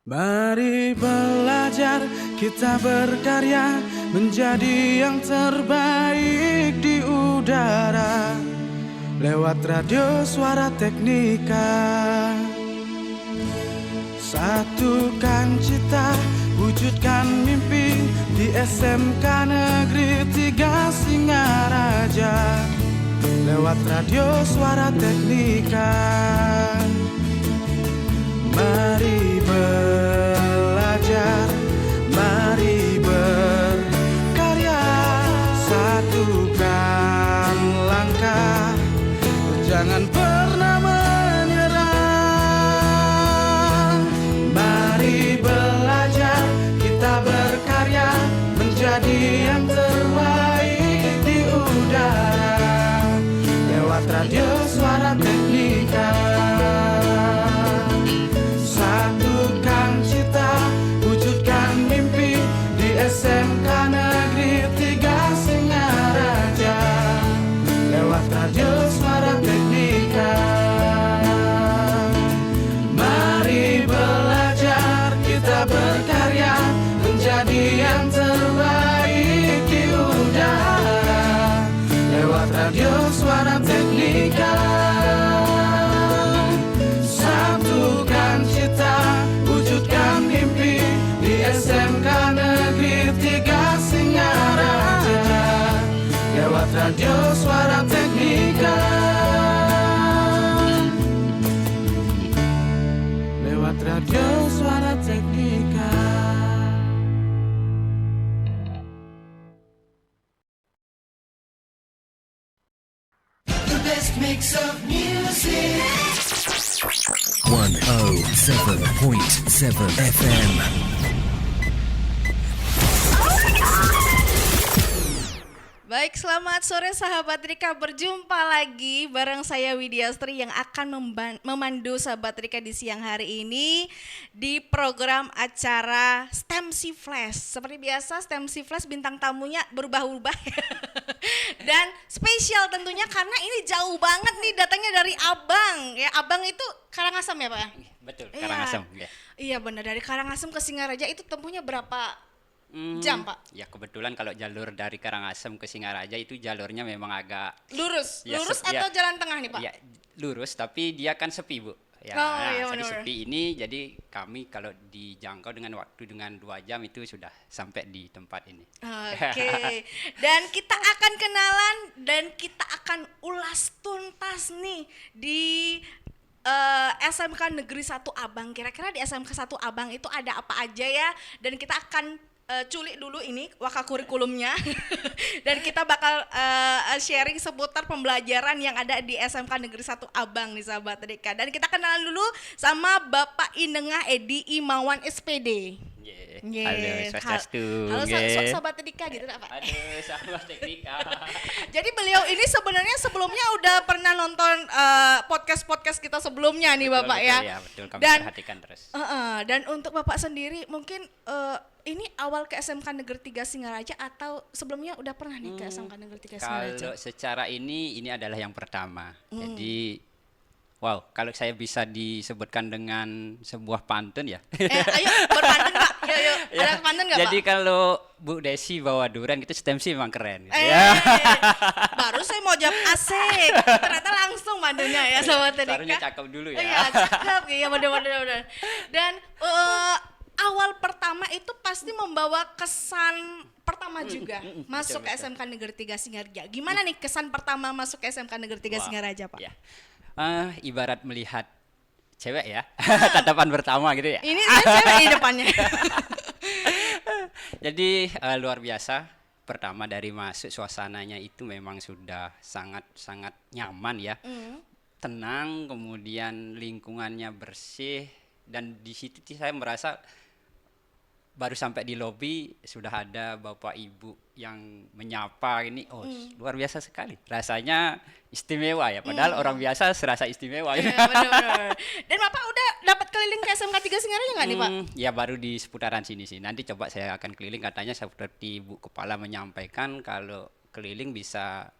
Mari belajar, kita berkarya menjadi yang terbaik di udara lewat radio Suara Teknika. Satukan cita, wujudkan mimpi di SMK Negeri 3 Singaraja lewat radio Suara Teknika. Mari belajar, mari berkarya, satukan langkah, jangan pernah menyerah. Mari belajar, kita berkarya menjadi yang terbaik di udara lewat radio Suara Teknika. Satukan cita, wujudkan mimpi di SMK Negeri 3 Singaraja lewat radio Suara Teknika. Mari belajar, kita berkarya menjadi yang terbaik di udara lewat radio Suara Teknika. Satukan cita, wujudkan mimpi di SMK Negeri 3 Singaraja lewat radio Suara Teknika. Lewat radio Suara Teknika. The best mix of music. 107.7 FM. Baik, selamat sore sahabat Rika. Berjumpa lagi bareng saya Widiastri yang akan memandu sahabat Rika di siang hari ini di program acara STEMC Flash. Seperti biasa STEMC Flash bintang tamunya berubah-ubah dan spesial tentunya karena ini jauh banget nih datangnya dari Abang. Ya, Abang itu Karangasem ya Pak ya? Betul, Karangasem. Iya, iya benar, dari Karangasem ke Singaraja itu tempuhnya berapa jam Pak? Ya kebetulan kalau jalur dari Karangasem ke Singaraja itu jalurnya memang agak Lurus, ya, lurus ya, atau jalan tengah nih Pak? ya lurus, tapi dia kan sepi Bu. Ya, Oh, iya, jadi benar-benar. sepi ini, jadi kami kalau dijangkau dengan waktu dengan 2 jam itu sudah sampai di tempat ini. Oke, dan kita akan kenalan dan kita akan ulas tuntas nih di SMK Negeri 1 Abang. Kira-kira di SMK 1 Abang itu ada apa aja ya? Dan kita akan culik dulu ini wakakurikulumnya dan kita bakal sharing seputar pembelajaran yang ada di SMK Negeri 1 Abang nih sahabat Rika. Dan kita kenalan dulu sama Bapak Inengah Edi Imawan SPD. Halo, swastiastu. Halo Nggih. sahabat Rika gitu Pak. Aduh, sahabat teknika. Jadi beliau ini sebenarnya sebelumnya udah pernah nonton podcast kita sebelumnya nih Bapak Betul, ya. ya, betul, kami Dan perhatikan terus. dan untuk Bapak sendiri mungkin ini awal ke SMK Negeri 3 Singaraja atau sebelumnya udah pernah nih ke SMK Negeri 3 Singaraja? Kalau secara ini adalah yang pertama. Jadi wow, kalau saya bisa disebutkan dengan sebuah pantun ya. Ayo berpantun Pak. Yuk. Ya, Ada pantun nggak jadi Pak? kalau Bu Desi bawa durian itu STEMC memang keren gitu Eh, ya. baru saya mau jawab asik. Ternyata langsung pantunnya ya Sobat Taruhnya Rika. cakep dulu Iya, ya. cakep. Iya, benar. Dan awal pertama itu pasti membawa kesan pertama juga masuk ke betul. SMK Negeri 3 Singaraja. Gimana nih kesan pertama masuk ke SMK Negeri 3 Wah, Singaraja, Pak? ya. Ibarat melihat cewek ya, tatapan pertama gitu ya. Ini saya cewek di depannya. Jadi luar biasa. Pertama dari masuk suasananya itu memang sudah sangat nyaman ya. Tenang, kemudian lingkungannya bersih dan di situ saya merasa baru sampai di lobi sudah ada bapak ibu yang menyapa ini, luar biasa sekali, rasanya istimewa ya, padahal orang biasa serasa istimewa ya. Iya, benar. Dan Bapak udah dapat keliling ke SMK 3 Singaraja nggak nih Pak? Ya baru di seputaran sini sih, nanti coba saya akan keliling, katanya seperti Bu Kepala menyampaikan kalau keliling bisa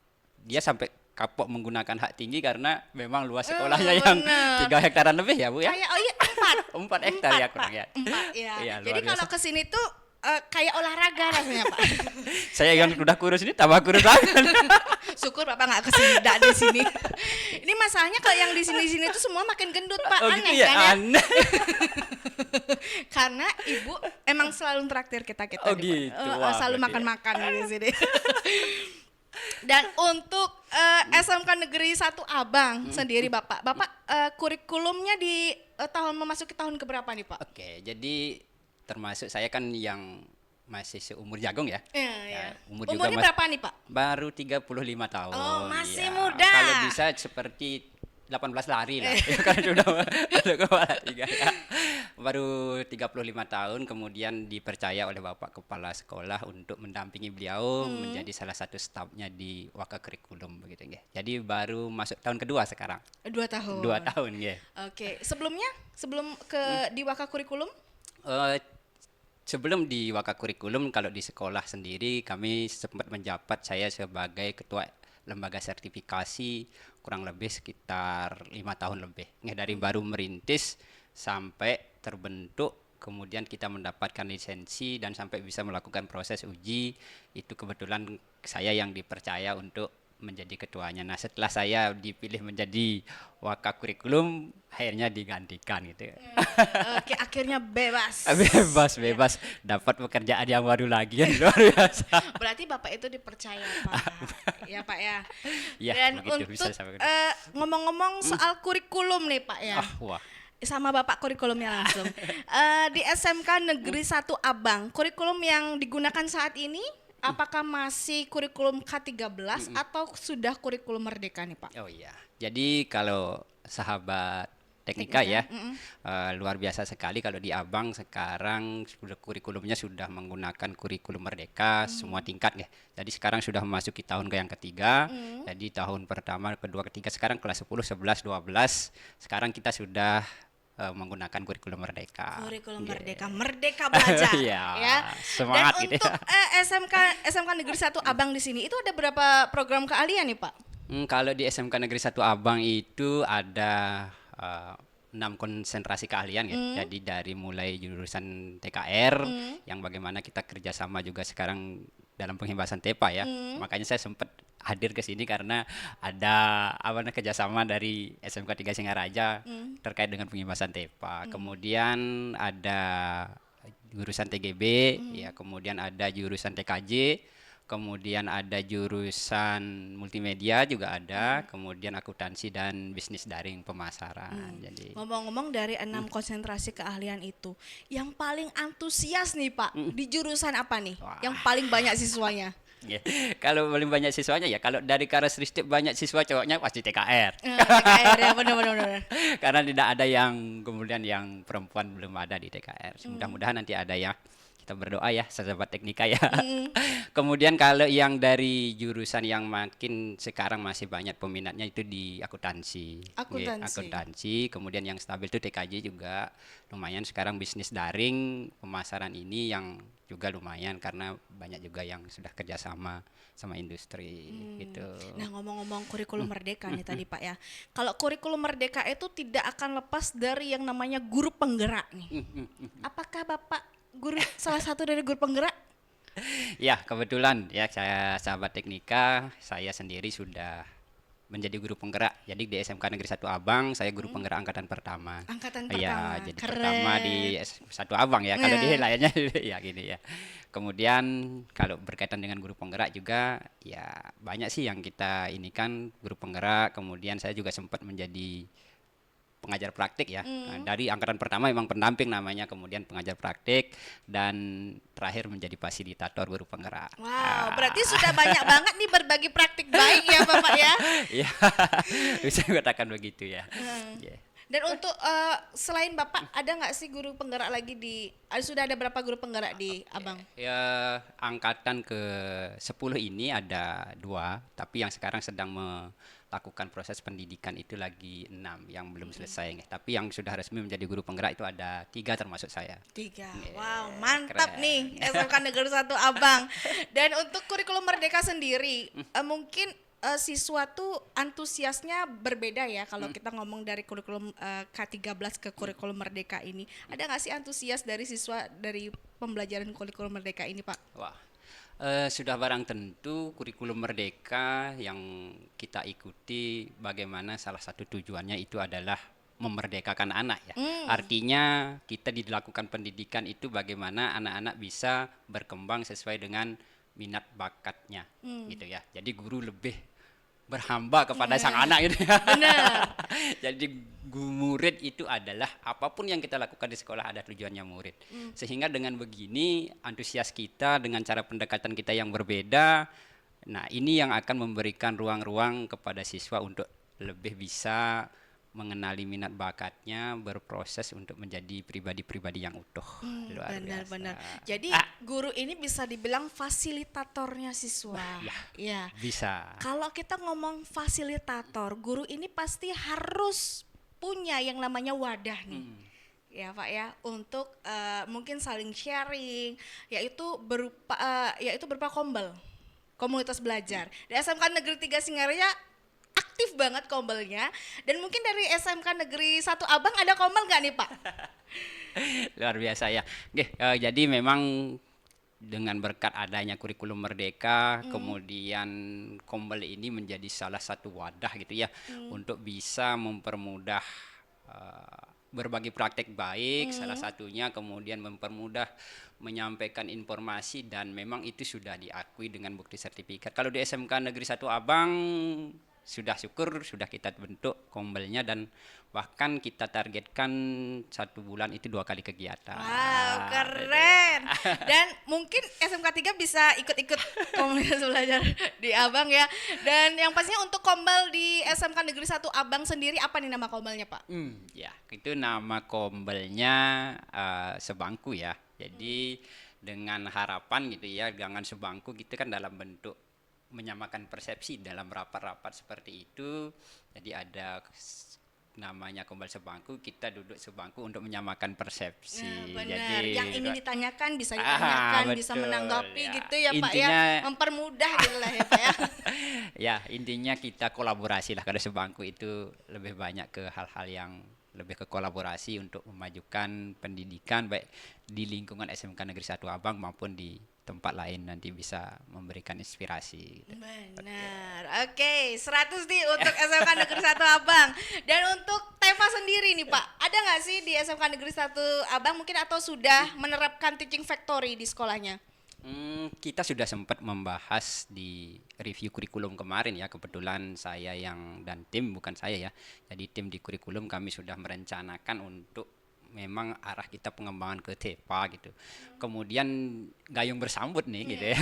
dia sampai kapok menggunakan hak tinggi karena memang luas sekolahnya yang bener. 3 hektaran lebih ya Bu ya. Kayak oh iya 4 4 hektar ya kurang ya. 4 ya. Iya, luar Jadi kalau biasa. ke sini tuh kayak olahraga rasanya Pak. Saya yang udah kurus ini tambah kurus lagi. Syukur Bapak nggak kesini, nggak di sini. Ini masalahnya kalau yang di sini tuh semua makin gendut Pak, Oh aneh gitu ya, kan ya? aneh. Karena ibu emang selalu traktir kita Oh nih, Pak. gitu, wah, Selalu berarti makan-makan di sini. Dan untuk SMK Negeri 1 Abang sendiri Bapak kurikulumnya di tahun memasuki tahun keberapa nih Pak? Oke, jadi termasuk saya kan yang masih seumur jagung ya. Iya, Ya, iya. umur juga Umurnya berapa nih Pak? baru 35 tahun. Oh, masih ya. muda. Kalau bisa seperti 18 lari lah. Ya, kan sudah ada kepala 3 ya. Baru 35 tahun kemudian dipercaya oleh Bapak Kepala Sekolah untuk mendampingi beliau menjadi salah satu stafnya di Waka Kurikulum begitu nggih. Jadi baru masuk tahun kedua sekarang. 2 tahun. 2 tahun nggih. Oke, sebelum ke di Waka Kurikulum? Sebelum di Waka Kurikulum, kalau di sekolah sendiri kami sempat menjabat saya sebagai ketua lembaga sertifikasi kurang lebih sekitar 5 tahun lebih. Dari baru merintis sampai terbentuk, kemudian kita mendapatkan lisensi dan sampai bisa melakukan proses uji, itu kebetulan saya yang dipercaya untuk menjadi ketuanya. Nah setelah saya dipilih menjadi Waka Kurikulum, akhirnya digantikan gitu. Oke, akhirnya bebas. Bebas dapat pekerjaan yang baru lagi yang luar biasa. Berarti Bapak itu dipercaya Pak. Ya Pak ya. Ya, Dan begitu, bisa untuk sampai ngomong-ngomong soal kurikulum nih Pak ya. Wah. Sama Bapak kurikulumnya langsung. Di SMK Negeri 1 Abang, kurikulum yang digunakan saat ini apakah masih kurikulum K13 atau sudah kurikulum Merdeka nih Pak? Oh iya. Jadi kalau sahabat Teknika ya, luar biasa sekali kalau di Abang sekarang sudah kurikulumnya sudah menggunakan kurikulum Merdeka semua tingkat ya. Jadi sekarang sudah memasuki tahun yang ketiga. Jadi tahun pertama, kedua, ketiga sekarang kelas 10, 11, 12. Sekarang kita sudah menggunakan kurikulum Merdeka. Kurikulum Yeah. Merdeka belajar. Iya, Ya. semangat Dan gitu untuk ya. SMK Negeri 1 Abang di sini itu ada berapa program keahlian nih Pak? Kalau di SMK Negeri 1 Abang itu ada 6 konsentrasi keahlian ya. Jadi dari mulai jurusan TKR yang bagaimana kita kerjasama juga sekarang dalam penghibasan TEPA ya. Makanya saya sempat hadir ke sini karena ada kerjasama dari SMK 3 Singaraja terkait dengan penghibasan TEPA. Kemudian ada jurusan TGB, ya, kemudian ada jurusan TKJ, kemudian ada jurusan multimedia juga ada, kemudian akuntansi dan bisnis daring pemasaran. Jadi Ngomong-ngomong dari 6 konsentrasi keahlian itu, yang paling antusias nih Pak, di jurusan apa nih? Wah. Yang paling banyak siswanya? ya, kalau paling banyak siswanya ya kalau dari karakteristik banyak siswa cowoknya pasti TKR. TKR ya, benar-benar. Karena tidak ada yang kemudian yang perempuan belum ada di TKR. Mudah-mudahan nanti ada ya. Kita berdoa ya, sahabat Teknika ya. Kemudian kalau yang dari jurusan yang makin sekarang masih banyak peminatnya itu di akuntansi. Akuntansi. Akuntansi. Kemudian yang stabil itu TKJ juga lumayan. Sekarang bisnis daring pemasaran ini yang juga lumayan karena banyak juga yang sudah kerjasama sama industri gitu. Nah ngomong-ngomong kurikulum Merdeka nih tadi Pak ya. Kalau kurikulum Merdeka itu tidak akan lepas dari yang namanya guru penggerak nih. Apakah Bapak salah satu dari guru penggerak? Ya, kebetulan ya saya sahabat Teknika, saya sendiri sudah menjadi guru penggerak. Jadi di SMK Negeri 1 Abang, saya guru penggerak angkatan pertama. Angkatan Ya, pertama. jadi Keren. pertama di 1 Abang ya. Kalau di lainnya ya gini ya. Kemudian kalau berkaitan dengan guru penggerak juga ya banyak sih yang kita ini kan guru penggerak. Kemudian saya juga sempat menjadi pengajar praktik ya. Nah, dari angkatan pertama memang pendamping namanya, kemudian pengajar praktik dan terakhir menjadi fasilitator guru penggerak. Wow, berarti sudah banyak banget nih berbagi praktik baik ya Bapak ya. Iya, bisa katakan begitu ya. Yeah. Dan untuk selain Bapak ada nggak sih guru penggerak lagi sudah ada berapa guru penggerak di Abang? Ya, angkatan ke-10 ini ada 2, tapi yang sekarang sedang melakukan proses pendidikan itu lagi 6 yang belum selesai. Tapi yang sudah resmi menjadi guru penggerak itu ada 3 termasuk saya. 3. Wow, mantap keren. nih SMK Negeri 1 Abang. Dan untuk kurikulum Merdeka sendiri, mungkin siswa tuh antusiasnya berbeda ya kalau kita ngomong dari kurikulum K13 ke kurikulum Merdeka ini. Ada nggak sih antusias dari siswa dari pembelajaran kurikulum Merdeka ini, Pak? Wah, sudah barang tentu kurikulum Merdeka yang kita ikuti bagaimana salah satu tujuannya itu adalah memerdekakan anak ya. Artinya kita dilakukan pendidikan itu bagaimana anak-anak bisa berkembang sesuai dengan minat bakatnya gitu ya. Jadi guru lebih berhamba kepada sang anak gitu ya. Benar. Jadi murid itu adalah apapun yang kita lakukan di sekolah ada tujuannya murid. Sehingga dengan begini antusias kita dengan cara pendekatan kita yang berbeda, nah ini yang akan memberikan ruang-ruang kepada siswa untuk lebih bisa mengenali minat bakatnya, berproses untuk menjadi pribadi-pribadi yang utuh. Luar Benar-benar. biasa. Jadi guru ini bisa dibilang fasilitatornya siswa. Ya. Bisa. Kalau kita ngomong fasilitator, guru ini pasti harus punya yang namanya wadah nih. Ya Pak ya, untuk mungkin saling sharing, yaitu berupa kombel, komunitas belajar. Di SMK Negeri 3 Singaraya aktif banget kombelnya, dan mungkin dari SMK Negeri 1 Abang ada kombel nggak nih Pak? Luar biasa ya. Jadi memang dengan berkat adanya kurikulum Merdeka, kemudian kombel ini menjadi salah satu wadah gitu ya untuk bisa mempermudah berbagi praktek baik, salah satunya kemudian mempermudah menyampaikan informasi dan memang itu sudah diakui dengan bukti sertifikat. Kalau di SMK Negeri 1 Abang sudah syukur sudah kita bentuk kombelnya dan bahkan kita targetkan 1 bulan itu 2 kali kegiatan. Wow, keren. Dan mungkin SMK 3 bisa ikut-ikut komunitas belajar di Abang ya. Dan yang pastinya untuk kombel di SMK Negeri 1 Abang sendiri apa nih nama kombelnya Pak? Ya, itu nama kombelnya sebangku ya. Jadi dengan harapan gitu ya, jangan sebangku gitu kan dalam bentuk menyamakan persepsi dalam rapat-rapat seperti itu. Jadi ada namanya kombel sebangku, kita duduk sebangku untuk menyamakan persepsi. Nah, benar. Jadi yang ingin ditanyakan bisa ditanyakan, bisa betul, menanggapi ya. gitu ya Pak ya, Intinya- mempermudah gitu lah ya Pak ya. Ya, intinya kita kolaborasi lah, karena sebangku itu lebih banyak ke hal-hal yang lebih ke kolaborasi untuk memajukan pendidikan baik di lingkungan SMK Negeri 1 Abang maupun di tempat lain nanti bisa memberikan inspirasi gitu. Benar. Oke, 100 nih untuk SMK Negeri 1 Abang. Dan untuk Teva sendiri nih Pak, ada nggak sih di SMK Negeri 1 Abang mungkin atau sudah menerapkan teaching factory di sekolahnya? Kita sudah sempat membahas di review kurikulum kemarin ya, kebetulan saya dan tim, bukan saya ya, jadi tim di kurikulum kami sudah merencanakan untuk memang arah kita pengembangan ke TEPA gitu. Kemudian gayung bersambut nih gitu ya.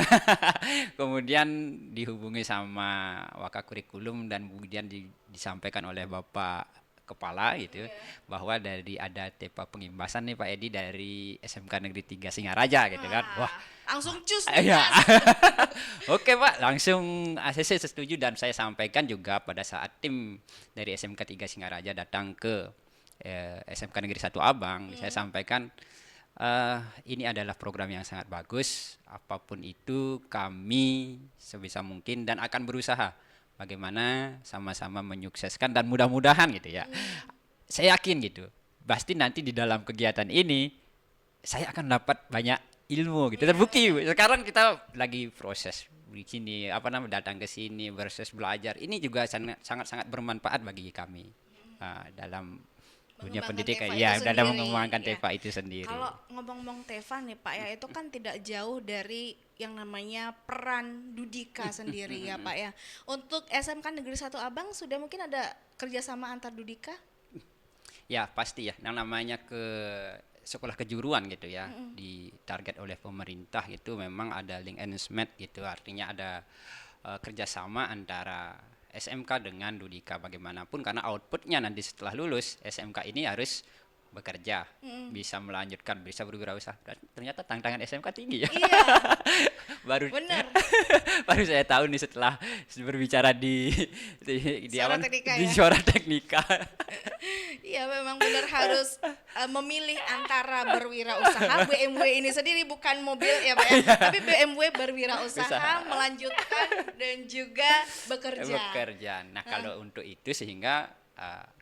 Kemudian dihubungi sama Wakakurikulum dan kemudian disampaikan oleh Bapak Kepala gitu bahwa dari ada TEPA pengimbasan nih Pak Edi dari SMK Negeri 3 Singaraja gitu kan. Wah, langsung cus iya. nih, Oke Pak, langsung ACC setuju dan saya sampaikan juga pada saat tim dari SMK 3 Singaraja datang ke SMK Negeri 1 Abang, saya sampaikan ini adalah program yang sangat bagus, apapun itu kami sebisa mungkin dan akan berusaha bagaimana sama-sama menyukseskan dan mudah-mudahan gitu ya. Saya yakin gitu, pasti nanti di dalam kegiatan ini saya akan dapat banyak ilmu gitu. Terbukti sekarang kita lagi proses di sini datang ke sini proses belajar. Ini juga sangat bermanfaat bagi kami dalam dunia pendidikan ya, dalam mengembangkan TEPA itu sendiri. Kalau ngomong-ngomong TEPA nih Pak ya, itu kan tidak jauh dari yang namanya peran Dudika sendiri ya Pak ya. Untuk SMK Negeri 1 Abang sudah mungkin ada kerjasama antar Dudika? Ya pasti ya, yang namanya ke sekolah kejuruan gitu ya, ditarget oleh pemerintah itu memang ada link engagement gitu, artinya ada kerjasama antara SMK dengan Dudika bagaimanapun, karena outputnya nanti setelah lulus SMK ini harus bekerja, bisa melanjutkan, bisa berwirausaha. Dan ternyata tantangan SMK tinggi ya. Iya, baru bener. baru saya tahu nih setelah berbicara di Suara apa, Teknika di ya. Suara Teknika. Iya, memang benar harus memilih antara berwirausaha. BMW ini sendiri bukan mobil ya Pak ya, tapi BMW berwirausaha, melanjutkan dan juga bekerja. Bekerja. Nah, kalau untuk itu sehingga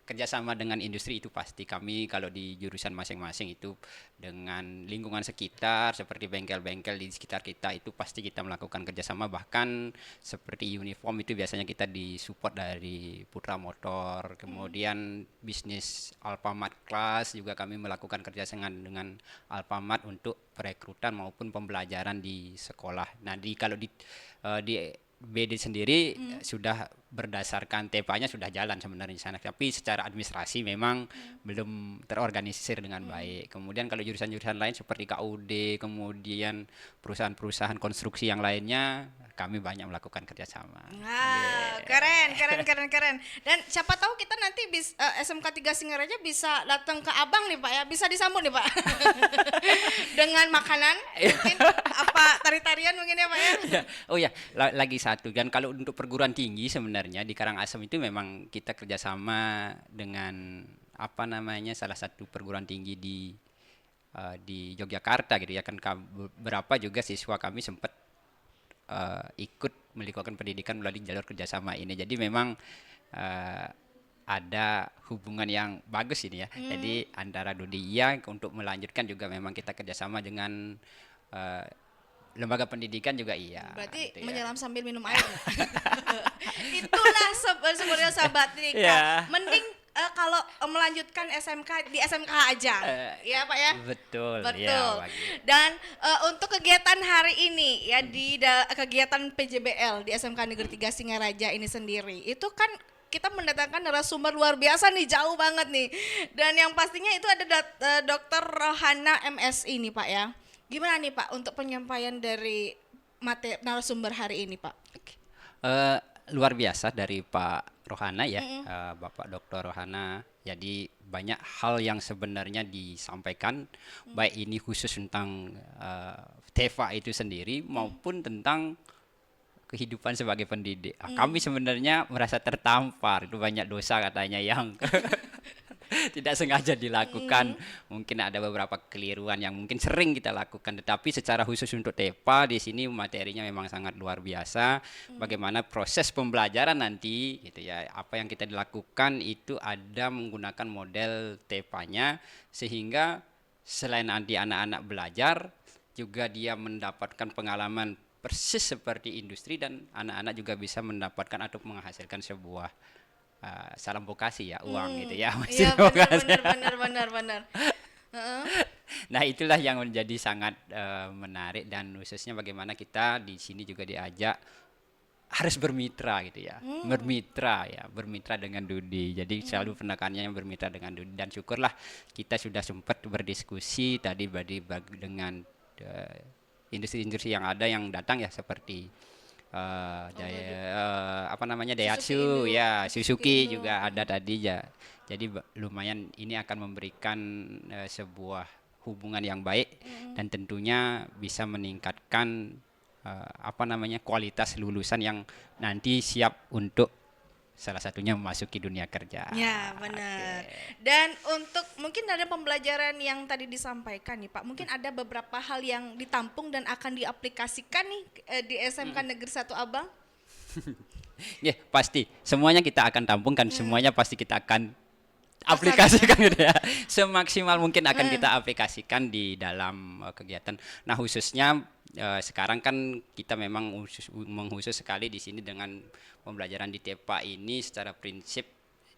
kerjasama dengan industri itu pasti kami kalau di jurusan masing-masing itu dengan lingkungan sekitar seperti bengkel-bengkel di sekitar kita itu pasti kita melakukan kerjasama, bahkan seperti uniform itu biasanya kita disupport dari Putra Motor, kemudian bisnis Alfamart Class juga kami melakukan kerjasama dengan Alfamart untuk perekrutan maupun pembelajaran di sekolah. Nah, kalau di BD sendiri sudah berdasarkan TEPA-nya sudah jalan sebenarnya di sana, tapi secara administrasi memang belum terorganisir dengan baik. Kemudian kalau jurusan-jurusan lain seperti KUD, kemudian perusahaan-perusahaan konstruksi yang lainnya, kami banyak melakukan kerjasama. Nah, keren. Dan siapa tahu kita nanti SMK 3 Singaraja bisa datang ke Abang nih Pak ya, bisa disambut nih Pak. Dengan makanan, mungkin apa tari-tarian mungkin ya Pak ya. Ya. Oh ya, lagi satu. Dan kalau untuk perguruan tinggi sebenarnya di Karangasem itu memang kita kerjasama dengan salah satu perguruan tinggi di Yogyakarta gitu ya kan. Beberapa juga siswa kami sempat ikut melakukan pendidikan melalui jalur kerjasama ini. Jadi memang ada hubungan yang bagus ini ya. Jadi antara Dodi untuk melanjutkan juga memang kita kerjasama dengan lembaga pendidikan juga iya. Berarti gitu ya. menyelam sambil minum air. Itulah sebenarnya sahabat Trika. Ya. Mending kalau melanjutkan SMK di SMK aja, ya Pak ya. Betul. Betul. Ya, Dan untuk kegiatan hari ini ya di kegiatan PJBL di SMK Negeri 3 Singaraja ini sendiri, itu kan kita mendatangkan narasumber luar biasa nih, jauh banget nih. Dan yang pastinya itu ada Dr. Rohana MS ini Pak ya. Gimana nih Pak untuk penyampaian dari narasumber hari ini Pak? Luar biasa dari Pak Rohana ya, Bapak Dr. Rohana. Jadi banyak hal yang sebenarnya disampaikan, baik ini khusus tentang TEFA itu sendiri maupun tentang kehidupan sebagai pendidik. Kami sebenarnya merasa tertampar, itu banyak dosa katanya yang tidak sengaja dilakukan. Mungkin ada beberapa keliruan yang mungkin sering kita lakukan, tetapi secara khusus untuk TEPA di sini materinya memang sangat luar biasa. Bagaimana proses pembelajaran nanti gitu ya. Apa yang kita dilakukan itu ada menggunakan model TEPA-nya, sehingga selain nanti anak-anak belajar juga dia mendapatkan pengalaman persis seperti industri, dan anak-anak juga bisa mendapatkan atau menghasilkan sebuah salam vokasi ya, uang gitu ya. Iya benar. Nah, itulah yang menjadi sangat menarik, dan khususnya bagaimana kita di sini juga diajak harus bermitra gitu ya. Bermitra dengan Dudi. Jadi selalu penekanannya yang bermitra dengan Dudi, dan syukurlah kita sudah sempat berdiskusi tadi dengan industri-industri yang ada yang datang ya, seperti Daihatsu ya, Suzuki juga ada tadi ya. Jadi lumayan ini akan memberikan sebuah hubungan yang baik, dan tentunya bisa meningkatkan kualitas lulusan yang nanti siap untuk salah satunya memasuki dunia kerja. Ya benar. Okay. Dan untuk mungkin ada pembelajaran yang tadi disampaikan nih Pak, mungkin ada beberapa hal yang ditampung dan akan diaplikasikan nih di SMK Negeri 1 Abang. Ya pasti, semuanya kita akan tampungkan, semuanya pasti kita akan aplikasikan gitu ya. Semaksimal mungkin akan kita aplikasikan di dalam kegiatan. Nah, khususnya sekarang kan kita memang mengkhusus sekali di sini dengan pembelajaran di TEPA ini secara prinsip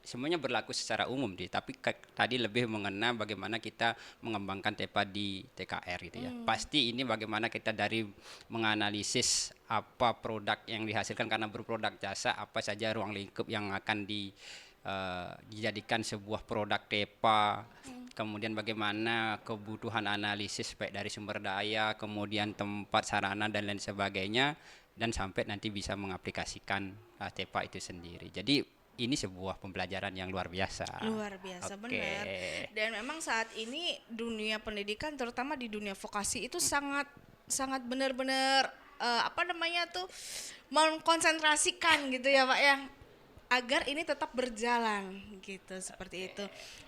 semuanya berlaku secara umum, tapi tadi lebih mengena bagaimana kita mengembangkan TEPA di TKR gitu ya. Pasti ini bagaimana kita dari menganalisis apa produk yang dihasilkan karena berproduk jasa, apa saja ruang lingkup yang akan dijadikan sebuah produk TEPA, kemudian bagaimana kebutuhan analisis baik dari sumber daya, kemudian tempat, sarana dan lain sebagainya, dan sampai nanti bisa mengaplikasikan TEPA itu sendiri. Jadi ini sebuah pembelajaran yang luar biasa. Luar biasa, Oke. benar. Dan memang saat ini dunia pendidikan, terutama di dunia vokasi itu sangat sangat benar-benar apa namanya tuh mengkonsentrasikan gitu ya Pak ya, agar ini tetap berjalan gitu seperti itu.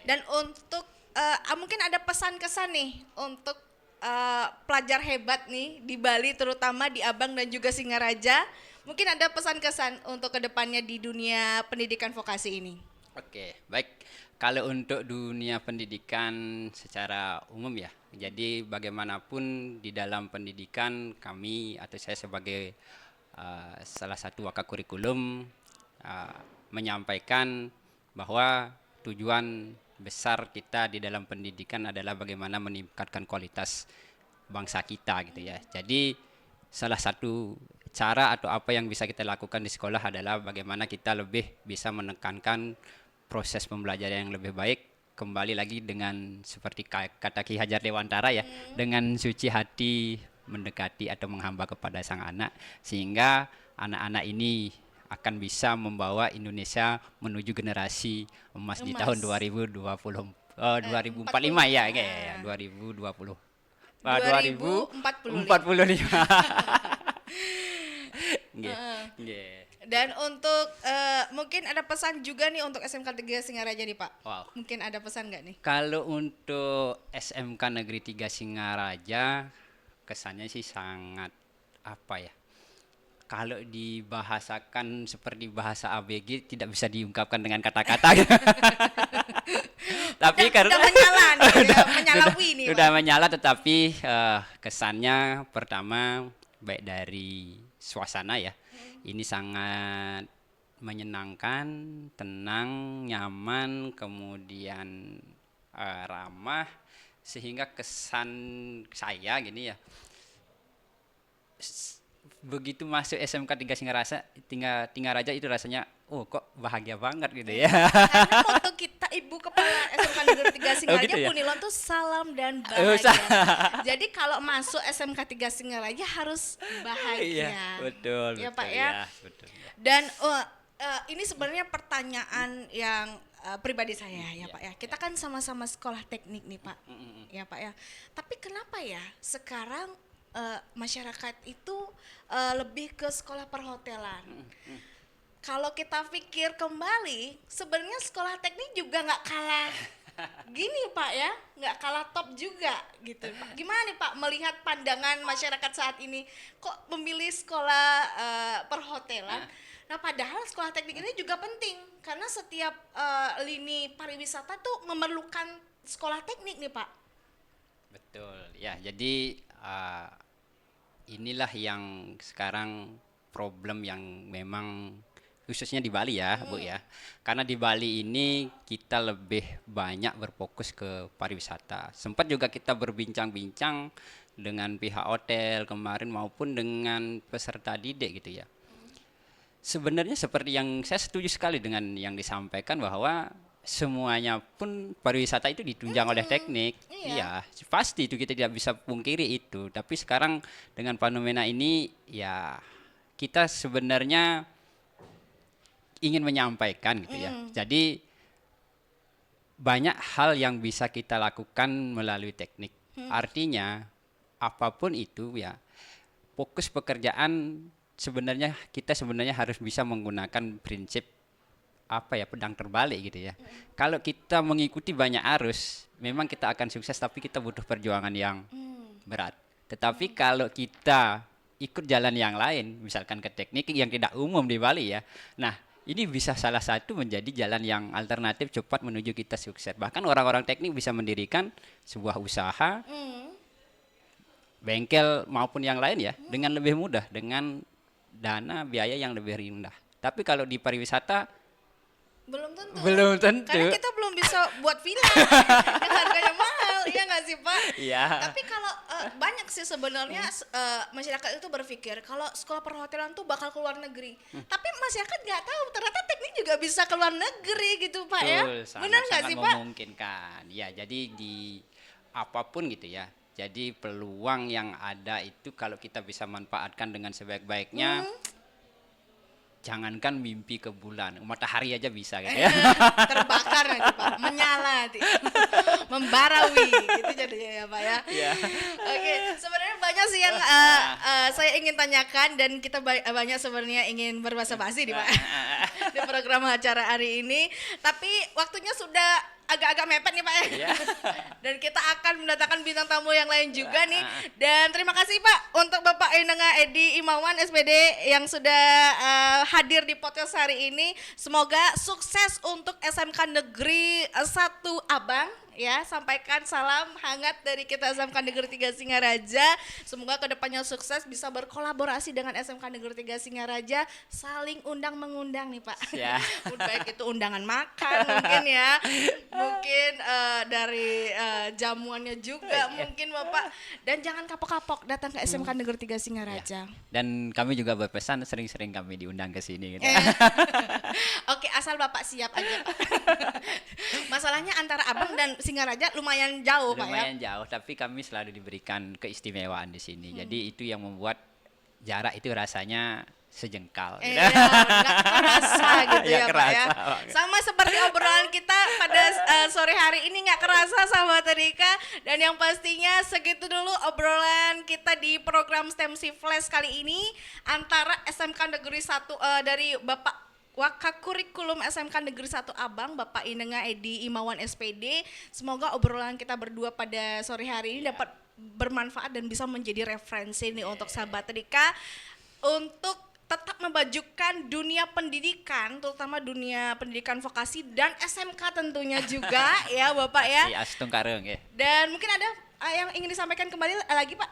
Dan untuk mungkin ada pesan-kesan nih untuk pelajar hebat nih di Bali, terutama di Abang dan juga Singaraja. Mungkin ada pesan-kesan untuk kedepannya di dunia pendidikan vokasi ini. Oke, baik. Kalau untuk dunia pendidikan secara umum ya, jadi bagaimanapun di dalam pendidikan kami atau saya sebagai salah satu wakakurikulum menyampaikan bahwa tujuan besar kita di dalam pendidikan adalah bagaimana meningkatkan kualitas bangsa kita gitu ya. Jadi salah satu cara atau apa yang bisa kita lakukan di sekolah adalah bagaimana kita lebih bisa menekankan proses pembelajaran yang lebih baik, kembali lagi dengan seperti kata Ki Hajar Dewantara ya, dengan suci hati mendekati atau menghamba kepada sang anak, sehingga anak-anak ini akan bisa membawa Indonesia menuju generasi emas di tahun 2045 ya, kayak 2020. 2045. Dan untuk mungkin ada pesan juga nih untuk SMK 3 Singaraja nih Pak. Wow. Mungkin ada pesan nggak nih? Kalau untuk SMK Negeri 3 Singaraja kesannya sih sangat apa ya? Kalau dibahasakan seperti bahasa ABG tidak bisa diungkapkan dengan kata-kata. Tapi karena udah menyala nih, menyalawi nih. Sudah menyala, tetapi kesannya pertama baik dari suasana ya. Ini sangat menyenangkan, tenang, nyaman, kemudian ramah, sehingga kesan saya gini ya. Begitu masuk SMK 3 Singaraja itu rasanya kok bahagia banget gitu ya. Karena moto kita Ibu Kepala SMK Negeri 3 Singaraja gitu ya? Punilon tuh salam dan bahagia. Jadi kalau masuk SMK 3 Singaraja harus bahagia. Iya, betul. Ya betul, Pak ya. Betul. Dan ini sebenarnya pertanyaan yang pribadi saya ya Pak ya. Kita kan sama-sama sekolah teknik nih Pak. Ya Pak ya. Tapi kenapa ya sekarang masyarakat itu lebih ke sekolah perhotelan? Kalau kita pikir kembali, sebenarnya sekolah teknik juga nggak kalah gini Pak ya, nggak kalah top juga gitu Pak. Gimana nih Pak melihat pandangan masyarakat saat ini, kok memilih sekolah perhotelan? Nah padahal sekolah teknik ini juga penting, karena setiap lini pariwisata tuh memerlukan sekolah teknik nih Pak. Betul ya, jadi inilah yang sekarang problem yang memang khususnya di Bali ya Bu ya, karena di Bali ini kita lebih banyak berfokus ke pariwisata. Sempat juga kita berbincang-bincang dengan pihak hotel kemarin maupun dengan peserta didik gitu ya. Sebenarnya seperti yang saya setuju sekali dengan yang disampaikan bahwa semuanya pun pariwisata itu ditunjang oleh teknik. Iya, pasti itu kita tidak bisa pungkiri itu. Tapi sekarang dengan fenomena ini ya kita sebenarnya ingin menyampaikan gitu ya. Jadi banyak hal yang bisa kita lakukan melalui teknik. Artinya apapun itu ya, fokus pekerjaan sebenarnya kita harus bisa menggunakan prinsip apa ya, pedang terbalik gitu ya. Kalau kita mengikuti banyak arus, memang kita akan sukses, tapi kita butuh perjuangan yang berat. Tetapi kalau kita ikut jalan yang lain, misalkan ke teknik yang tidak umum di Bali ya. Nah, ini bisa salah satu menjadi jalan yang alternatif cepat menuju kita sukses. Bahkan orang-orang teknik bisa mendirikan sebuah usaha, bengkel maupun yang lain ya, dengan lebih mudah, dengan dana biaya yang lebih rendah. Tapi kalau di pariwisata belum tentu. Karena kita belum bisa buat villa yang harganya mahal, ya nggak sih Pak? Iya. Tapi kalau banyak sih sebenarnya masyarakat itu berpikir kalau sekolah perhotelan tuh bakal keluar negeri. Tapi masyarakat nggak tahu ternyata teknik juga bisa keluar negeri gitu Pak ya. Benar nggak sih Pak? Memungkinkan. Ya, jadi di apapun gitu ya. Jadi peluang yang ada itu kalau kita bisa manfaatkan dengan sebaik-baiknya, jangankan mimpi ke bulan, matahari aja bisa gitu ya. Terbakar nanti Pak, menyala nanti. Membarawi gitu jadinya ya Pak ya. Iya. Oke, sebenarnya banyak sih yang saya ingin tanyakan dan kita banyak sebenarnya ingin berbahasa basi di Pak di program acara hari ini. Tapi waktunya sudah agak-agak mepet nih Pak ya. Iya. Dan kita akan mendatangkan bintang tamu yang lain juga nih. Dan terima kasih Pak untuk Bapak Enenga Edi Imawan SPD yang sudah hadir di podcast hari ini. Semoga sukses untuk SMK Negeri 1 Abang ya. Sampaikan salam hangat dari kita SMK Negeri 3 Singaraja. Semoga kedepannya sukses, bisa berkolaborasi dengan SMK Negeri 3 Singaraja, saling undang mengundang nih Pak. Ya. Baik itu undangan makan mungkin ya, mungkin dari jamuannya juga mungkin Bapak. Dan jangan kapok-kapok datang ke SMK Negeri 3 Singaraja. Dan kami juga berpesan sering-sering kami diundang ke sini gitu. Oke, asal Bapak siap aja Pak. Masalahnya antara Abang dan Singaraja lumayan jauh Pak ya. Lumayan jauh, tapi kami selalu diberikan keistimewaan di sini. Jadi itu yang membuat jarak itu rasanya sejengkal. Gitu. Iya, nggak kerasa gitu Nggak ya Pak kerasa ya. banget. Sama seperti obrolan kita pada sore hari ini nggak kerasa sahabat Rika. Dan yang pastinya segitu dulu obrolan kita di program STEMC Flash kali ini antara SMK Negeri 1 dari Bapak Wakakurikulum SMK Negeri 1 Abang, Bapak Enenga Edi Imawan SPD. Semoga obrolan kita berdua pada sore hari ini dapat bermanfaat dan bisa menjadi referensi nih untuk sahabat Rika untuk tetap memajukan dunia pendidikan, terutama dunia pendidikan vokasi dan SMK tentunya juga ya Bapak ya. Si Astung Kareng ya. Dan mungkin ada yang ingin disampaikan kembali lagi Pak?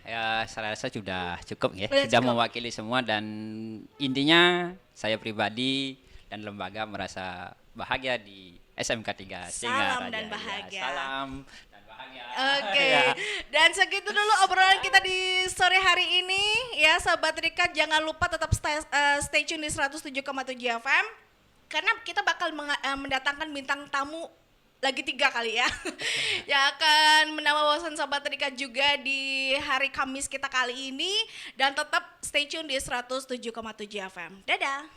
Ya saya rasa sudah cukup ya. Sudah Sudah cukup. mewakili semua dan intinya saya pribadi dan lembaga merasa bahagia di SMK 3 Salam Singaraja. dan Ya, bahagia. salam dan bahagia. Oke, Ya. dan segitu dulu obrolan kita di sore hari ini ya sahabat Rika. Jangan lupa tetap stay tune di 107,7 FM karena kita bakal mendatangkan bintang tamu lagi 3 kali ya yang akan menambah wawasan sahabat Rika juga di hari Kamis kita kali ini. Dan tetap stay tune di 107,7 FM. Dadah.